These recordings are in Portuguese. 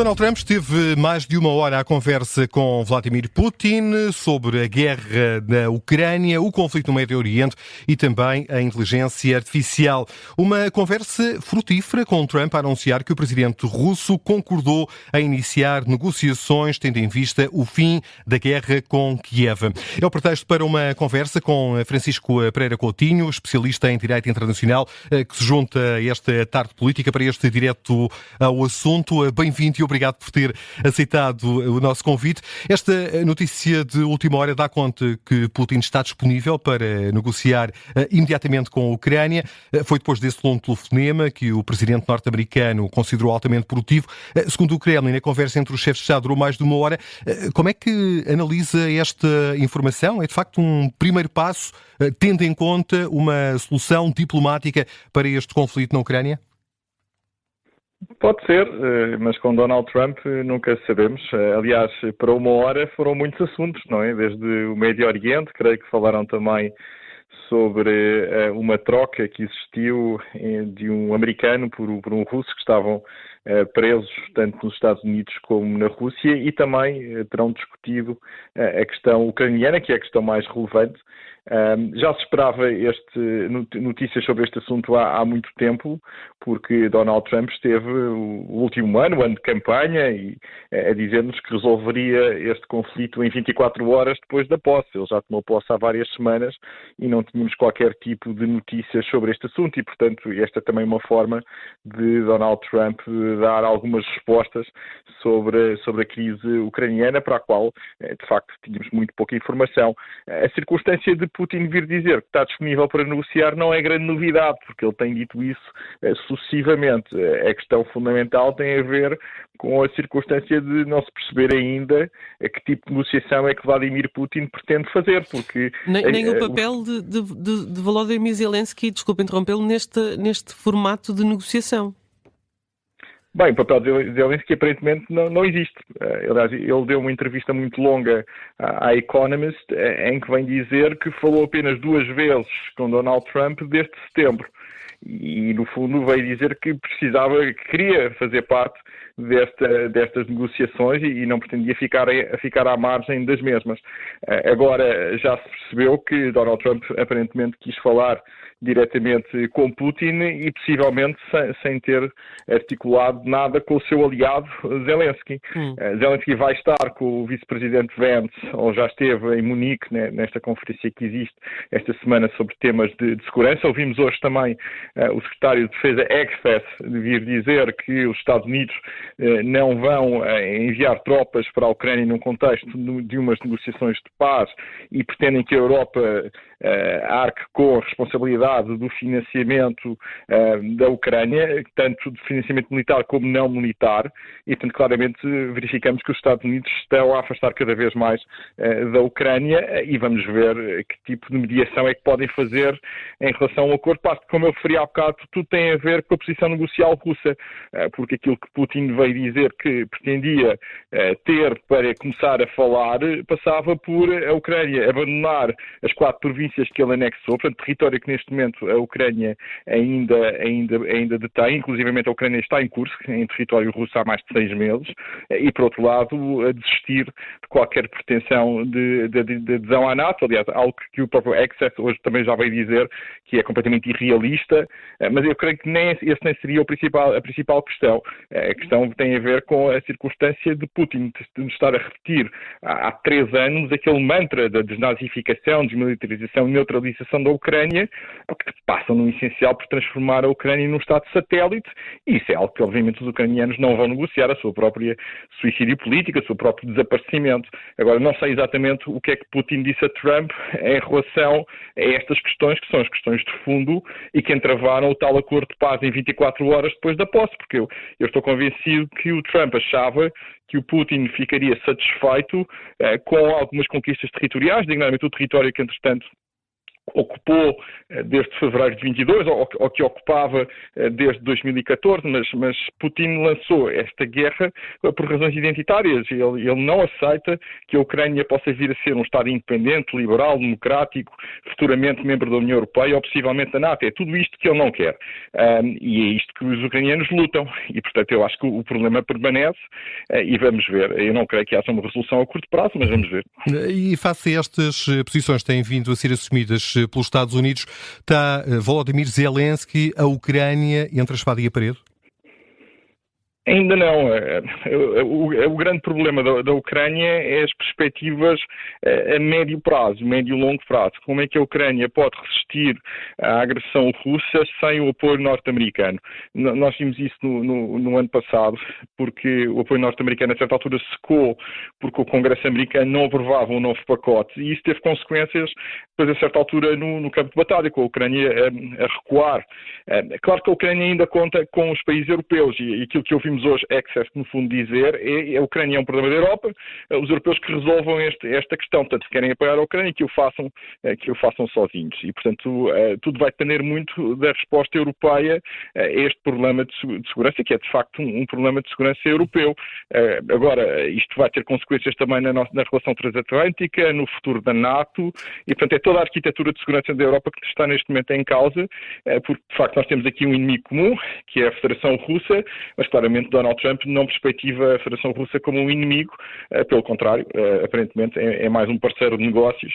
Donald Trump esteve mais de uma hora à conversa com Vladimir Putin sobre a guerra na Ucrânia, o conflito no Médio Oriente e também a inteligência artificial. Uma conversa frutífera, com Trump a anunciar que o presidente russo concordou a iniciar negociações tendo em vista o fim da guerra com Kiev. É o pretexto para uma conversa com Francisco Pereira Coutinho, especialista em Direito Internacional, que se junta a esta tarde política para este direto ao assunto. Bem-vindo e obrigado por ter aceitado o nosso convite. Esta notícia de última hora dá conta que Putin está disponível para negociar imediatamente com a Ucrânia. Foi depois desse longo telefonema que o presidente norte-americano considerou altamente produtivo. Segundo o Kremlin, a conversa entre os chefes de Estado durou mais de uma hora. Como é que analisa esta informação? É de facto um primeiro passo, tendo em conta uma solução diplomática para este conflito na Ucrânia? Pode ser, mas com Donald Trump nunca sabemos. Aliás, para uma hora foram muitos assuntos, não é? Desde o Médio Oriente, creio que falaram também sobre uma troca que existiu de um americano por um russo que estavam presos tanto nos Estados Unidos como na Rússia, e também terão discutido a questão ucraniana, que é a questão mais relevante. Já se esperava notícias sobre este assunto há muito tempo, porque Donald Trump esteve o último ano, o ano de campanha, a dizer-nos que resolveria este conflito em 24 horas depois da posse. Ele já tomou posse há várias semanas e não tínhamos qualquer tipo de notícias sobre este assunto e, portanto, esta é também uma forma de Donald Trump dar algumas respostas sobre a crise ucraniana, para a qual, de facto, tínhamos muito pouca informação. A circunstância de Putin vir dizer que está disponível para negociar não é grande novidade, porque ele tem dito isso sucessivamente. A questão fundamental tem a ver com a circunstância de não se perceber ainda a que tipo de negociação é que Vladimir Putin pretende fazer, porque... Nem o papel de Volodymyr Zelensky, desculpe interrompê-lo, neste formato de negociação. Bem, o papel de Zelensky aparentemente não existe. Aliás, ele deu uma entrevista muito longa à Economist, em que vem dizer que falou apenas 2 vezes com Donald Trump desde setembro. E, no fundo, veio dizer que queria fazer parte destas negociações e não pretendia ficar à margem das mesmas. Agora, já se percebeu que Donald Trump aparentemente quis falar diretamente com Putin e possivelmente sem ter articulado nada com o seu aliado Zelensky. Zelensky vai estar com o vice-presidente Vance, ou já esteve em Munique, nesta conferência que existe esta semana sobre temas de segurança. Ouvimos hoje também o secretário de Defesa Exfess vir dizer que os Estados Unidos não vão enviar tropas para a Ucrânia num contexto de umas negociações de paz e pretendem que a Europa arque com a responsabilidade do financiamento da Ucrânia, tanto de financiamento militar como não militar, e portanto claramente verificamos que os Estados Unidos estão a afastar cada vez mais da Ucrânia, e vamos ver que tipo de mediação é que podem fazer em relação ao acordo de paz. Como eu referi há bocado, tudo tem a ver com a posição negocial russa, porque aquilo que Putin veio dizer que pretendia ter para começar a falar passava por a Ucrânia abandonar as 4 províncias que ele anexou, portanto, território que neste momento a Ucrânia ainda detém, inclusivamente a Ucrânia está em curso, em território russo há mais de 6 meses, e por outro lado, a desistir de qualquer pretensão de adesão à NATO, aliás, algo que o próprio Access hoje também já veio dizer que é completamente irrealista, mas eu creio que esse nem seria a principal questão. A questão tem a ver com a circunstância de Putin de estar a repetir há 3 anos aquele mantra da desnazificação, desmilitarização e neutralização da Ucrânia, que passam no essencial por transformar a Ucrânia num Estado satélite, e isso é algo que obviamente os ucranianos não vão negociar, a sua própria suicídio político, o seu próprio desaparecimento. Agora, não sei exatamente o que é que Putin disse a Trump em relação a estas questões, que são as questões de fundo e que entravaram o tal acordo de paz em 24 horas depois da posse, porque eu estou convencido que o Trump achava que o Putin ficaria satisfeito com algumas conquistas territoriais, dignamente o território que, entretanto, ocupou desde fevereiro de 22, ou que ocupava desde 2014, mas Putin lançou esta guerra por razões identitárias. Ele não aceita que a Ucrânia possa vir a ser um Estado independente, liberal, democrático, futuramente membro da União Europeia ou possivelmente da NATO. É tudo isto que ele não quer. E é isto que os ucranianos lutam. E, portanto, eu acho que o problema permanece e vamos ver. Eu não creio que haja uma resolução a curto prazo, mas vamos ver. E face a estas posições que têm vindo a ser assumidas pelos Estados Unidos, está Volodymyr Zelensky, a Ucrânia, entre a espada e a parede? Ainda não. O grande problema da Ucrânia é as perspectivas a médio prazo, médio e longo prazo. Como é que a Ucrânia pode resistir à agressão russa sem o apoio norte-americano? Nós vimos isso no ano passado, porque o apoio norte-americano a certa altura secou, porque o Congresso americano não aprovava um novo pacote, e isso teve consequências, depois a certa altura, no campo de batalha, com a Ucrânia a recuar. Claro que a Ucrânia ainda conta com os países europeus, e aquilo que eu vi hoje Access, no fundo, dizer a Ucrânia é um problema da Europa, os europeus que resolvam esta questão, portanto, se querem apoiar a Ucrânia, que o façam sozinhos. E, portanto, tudo vai depender muito da resposta europeia a este problema de segurança, que é, de facto, um problema de segurança europeu. Agora, isto vai ter consequências também na relação transatlântica, no futuro da NATO, e, portanto, é toda a arquitetura de segurança da Europa que está neste momento em causa, porque, de facto, nós temos aqui um inimigo comum, que é a Federação Russa, mas, claramente, Donald Trump não perspectiva a Federação Russa como um inimigo, pelo contrário, aparentemente é mais um parceiro de negócios,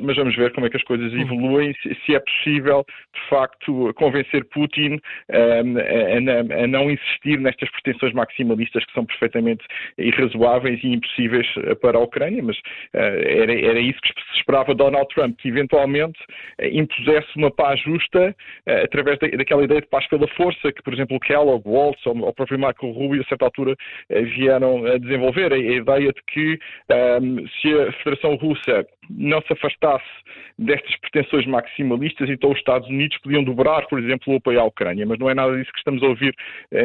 mas vamos ver como é que as coisas evoluem, se é possível, de facto, convencer Putin a não insistir nestas pretensões maximalistas que são perfeitamente irrazoáveis e impossíveis para a Ucrânia, mas era isso que se esperava de Donald Trump, que eventualmente impusesse uma paz justa através daquela ideia de paz pela força, que, por exemplo, o Kellogg, Waltz ou o próprio Marco Rubio, a certa altura, vieram a desenvolver a ideia de que se a Federação Russa não se afastasse destas pretensões maximalistas, então os Estados Unidos podiam dobrar, por exemplo, o apoio à Ucrânia, mas não é nada disso que estamos a ouvir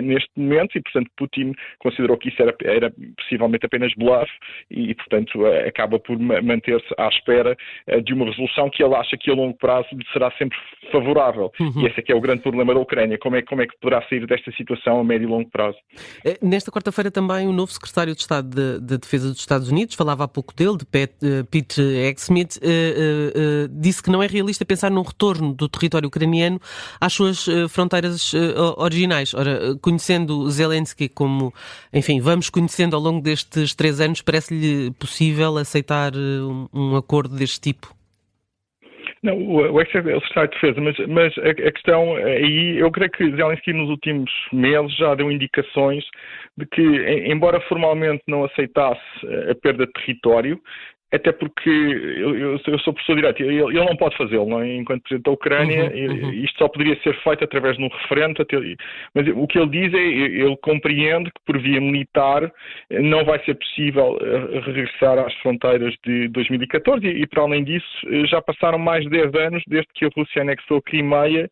neste momento e, portanto, Putin considerou que isso era possivelmente apenas bluff e, portanto, acaba por manter-se à espera de uma resolução que ele acha que a longo prazo lhe será sempre favorável. E esse é que é o grande problema da Ucrânia. Como é que poderá sair desta situação a médio e longo prazo? Nesta quarta-feira também o novo secretário de Estado de Defesa dos Estados Unidos, falava há pouco dele, de Pete Hegseth, disse que não é realista pensar num retorno do território ucraniano às suas fronteiras originais. Ora, conhecendo Zelensky como, enfim, vamos conhecendo ao longo destes 3 anos, parece-lhe possível aceitar um acordo deste tipo? Não, o secretário de Defesa, mas a questão aí, eu creio que Zelensky nos últimos meses já deu indicações de que, embora formalmente não aceitasse a perda de território, até porque eu sou professor direito, ele não pode fazê-lo, não é? Enquanto Presidente da Ucrânia, isto só poderia ser feito através de um referendo, mas o que ele diz ele compreende que por via militar não vai ser possível regressar às fronteiras de 2014 e para além disso já passaram mais de 10 anos desde que a Rússia anexou a Crimeia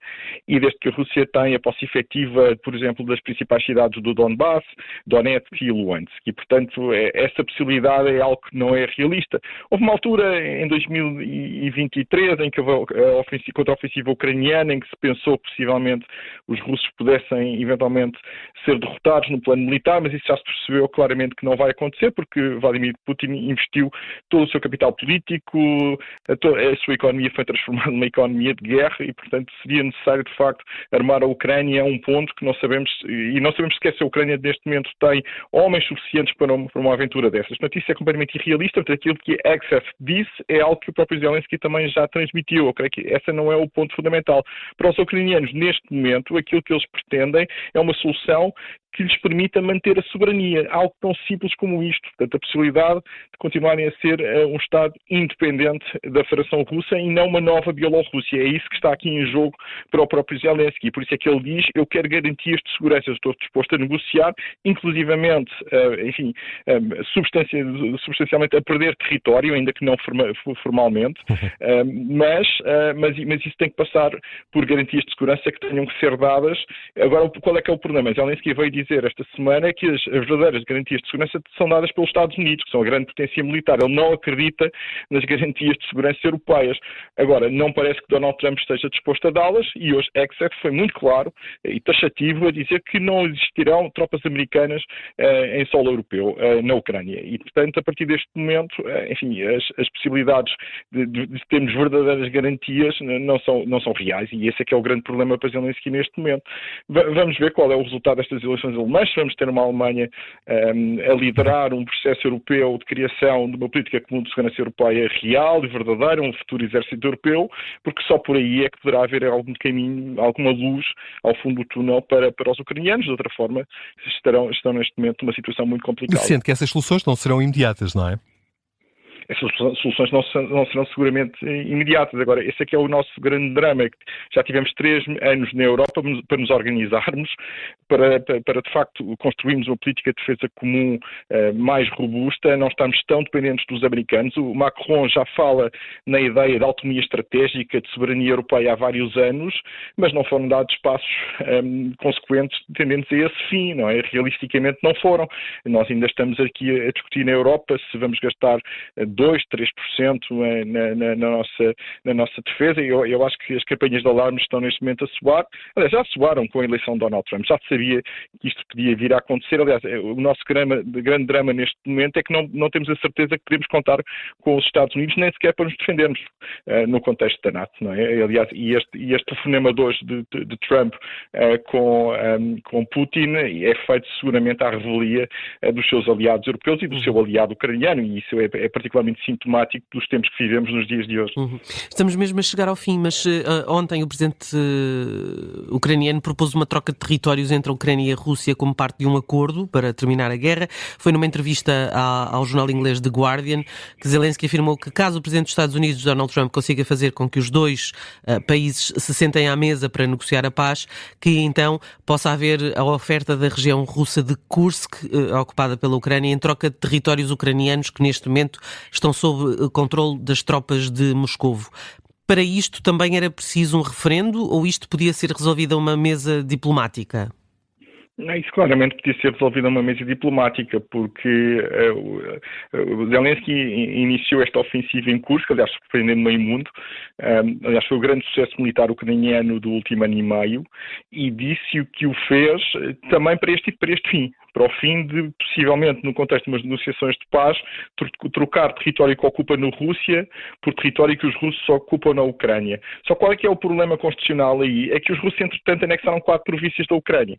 e desde que a Rússia tem a posse efetiva, por exemplo, das principais cidades do Donbass, Donetsk e Luhansk, e portanto essa possibilidade é algo que não é realista. Houve uma altura, em 2023, em que houve a contra-ofensiva ucraniana, em que se pensou que possivelmente os russos pudessem eventualmente ser derrotados no plano militar, mas isso já se percebeu claramente que não vai acontecer, porque Vladimir Putin investiu todo o seu capital político, a sua economia foi transformada numa economia de guerra e, portanto, seria necessário, de facto, armar a Ucrânia a um ponto que não sabemos sequer se a Ucrânia neste momento tem homens suficientes para uma aventura dessas. Portanto, isso é completamente irrealista, portanto, aquilo que Access disse é algo que o próprio Zelensky também já transmitiu. Eu creio que essa não é o ponto fundamental. Para os ucranianos, neste momento, aquilo que eles pretendem é uma solução que lhes permita manter a soberania, algo tão simples como isto, portanto, a possibilidade de continuarem a ser um Estado independente da Federação Russa e não uma nova Bielorrússia. É isso que está aqui em jogo para o próprio Zelensky, por isso é que ele diz, eu quero garantias de segurança, eu estou disposto a negociar, inclusivamente, substancialmente a perder território, ainda que não formalmente, mas isso tem que passar por garantias de segurança que tenham que ser dadas. Agora, qual é que é o problema? Zelensky veio dizer esta semana é que as verdadeiras garantias de segurança são dadas pelos Estados Unidos, que são a grande potência militar. Ele não acredita nas garantias de segurança europeias. Agora, não parece que Donald Trump esteja disposto a dá-las, e hoje Hegseth foi muito claro e taxativo a dizer que não existirão tropas americanas em solo europeu, na Ucrânia. E, portanto, a partir deste momento, enfim, as possibilidades de termos verdadeiras garantias não são reais, e esse é que é o grande problema para Zelensky neste momento. Vamos ver qual é o resultado destas eleições alemãs. Vamos ter uma Alemanha a liderar um processo europeu de criação de uma política comum de segurança europeia real e verdadeira, um futuro exército europeu, porque só por aí é que poderá haver algum caminho, alguma luz ao fundo do túnel para os ucranianos. De outra forma, estão neste momento numa situação muito complicada. Sendo que essas soluções não serão imediatas, não é? Essas soluções não serão seguramente imediatas. Agora, esse aqui é o nosso grande drama. Já tivemos 3 anos na Europa para nos organizarmos, para de facto construirmos uma política de defesa comum mais robusta. Não estamos tão dependentes dos americanos. O Macron já fala na ideia de autonomia estratégica, de soberania europeia há vários anos, mas não foram dados passos consequentes tendentes a esse fim, não é? Realisticamente não foram. Nós ainda estamos aqui a discutir na Europa se vamos gastar 2-3% na nossa defesa. Eu acho que as campanhas de alarme estão neste momento a soar. Aliás, já soaram com a eleição de Donald Trump. Já se sabia que isto podia vir a acontecer. Aliás, o nosso grande drama neste momento é que não temos a certeza que podemos contar com os Estados Unidos, nem sequer para nos defendermos no contexto da NATO, não é? Aliás, e este telefonema de hoje de Trump com Putin é feito seguramente à revelia dos seus aliados europeus e do seu aliado ucraniano, e isso é particularmente sintomático dos tempos que vivemos nos dias de hoje. Estamos mesmo a chegar ao fim, mas ontem o presidente ucraniano propôs uma troca de territórios entre a Ucrânia e a Rússia como parte de um acordo para terminar a guerra. Foi numa entrevista ao jornal inglês The Guardian que Zelensky afirmou que caso o presidente dos Estados Unidos, Donald Trump, consiga fazer com que os dois países se sentem à mesa para negociar a paz, que então possa haver a oferta da região russa de Kursk, ocupada pela Ucrânia, em troca de territórios ucranianos que neste momento estão sob controle das tropas de Moscovo. Para isto também era preciso um referendo ou isto podia ser resolvido a uma mesa diplomática? Isso claramente podia ser resolvido a uma mesa diplomática, porque o Zelensky iniciou esta ofensiva em Kursk, aliás, surpreendendo meio mundo. Aliás, foi o grande sucesso militar ucraniano do último ano e meio, e disse que o fez também para este fim. Para o fim de, possivelmente, no contexto de umas negociações de paz, trocar território que ocupa na Rússia por território que os russos ocupam na Ucrânia. Só qual é que é o problema constitucional aí? É que os russos, entretanto, anexaram 4 províncias da Ucrânia.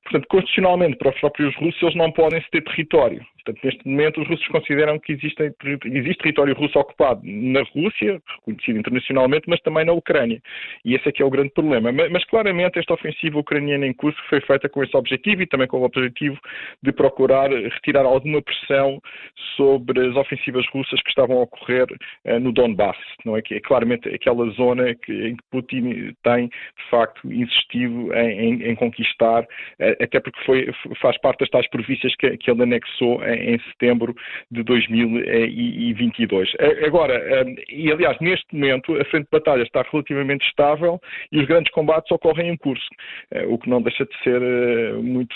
Portanto, constitucionalmente, para os próprios russos, eles não podem ceder território. Portanto, neste momento, os russos consideram que existe território russo ocupado na Rússia, reconhecido internacionalmente, mas também na Ucrânia. E esse é que é o grande problema. Mas claramente, esta ofensiva ucraniana em Kursk foi feita com esse objetivo e também com o objetivo de procurar retirar alguma pressão sobre as ofensivas russas que estavam a ocorrer no Donbass, não é? Que é claramente aquela zona em que Putin tem, de facto, insistido em conquistar, até porque faz parte das tais províncias que ele anexou em setembro de 2022. Agora, e aliás, neste momento, a frente de batalha está relativamente estável e os grandes combates ocorrem em Kursk, o que não deixa de ser muito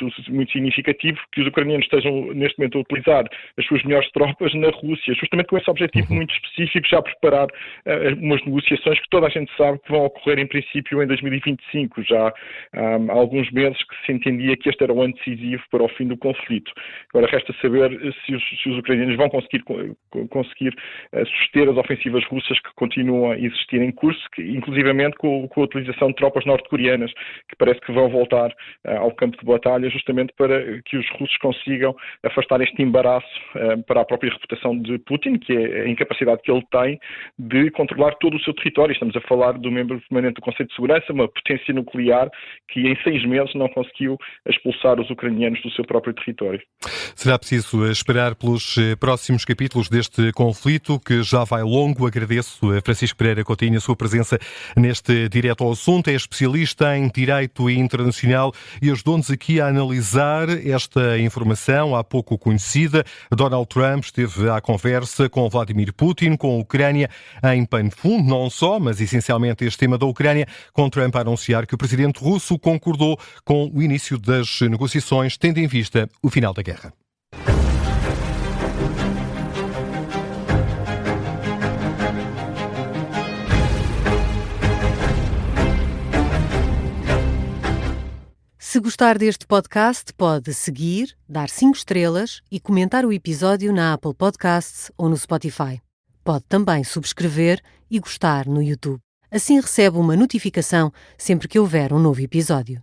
significativo que os ucranianos estejam neste momento a utilizar as suas melhores tropas na Rússia, justamente com esse objetivo muito específico, já preparar umas negociações que toda a gente sabe que vão ocorrer em princípio em 2025, já há alguns meses que se entendia que este era o ano decisivo para o fim do conflito. Agora resta saber se os ucranianos vão conseguir suster as ofensivas russas que continuam a existir em Kursk, inclusivamente com a utilização de tropas norte-coreanas, que parece que vão voltar ao campo de batalha, justamente para que os russos consigam afastar este embaraço para a própria reputação de Putin, que é a incapacidade que ele tem de controlar todo o seu território. Estamos a falar do membro permanente do Conselho de Segurança, uma potência nuclear que em 6 meses não conseguiu expulsar os ucranianos do seu próprio território. Será preciso isso, a esperar pelos próximos capítulos deste conflito, que já vai longo. Agradeço a Francisco Pereira Coutinho a sua presença neste Direto ao Assunto. É especialista em Direito Internacional e ajudou-nos aqui a analisar esta informação há pouco conhecida. Donald Trump esteve à conversa com Vladimir Putin, com a Ucrânia em pano de fundo, não só, mas essencialmente este tema da Ucrânia, com Trump a anunciar que o presidente russo concordou com o início das negociações, tendo em vista o final da guerra. Se gostar deste podcast, pode seguir, dar 5 estrelas e comentar o episódio na Apple Podcasts ou no Spotify. Pode também subscrever e gostar no YouTube. Assim recebe uma notificação sempre que houver um novo episódio.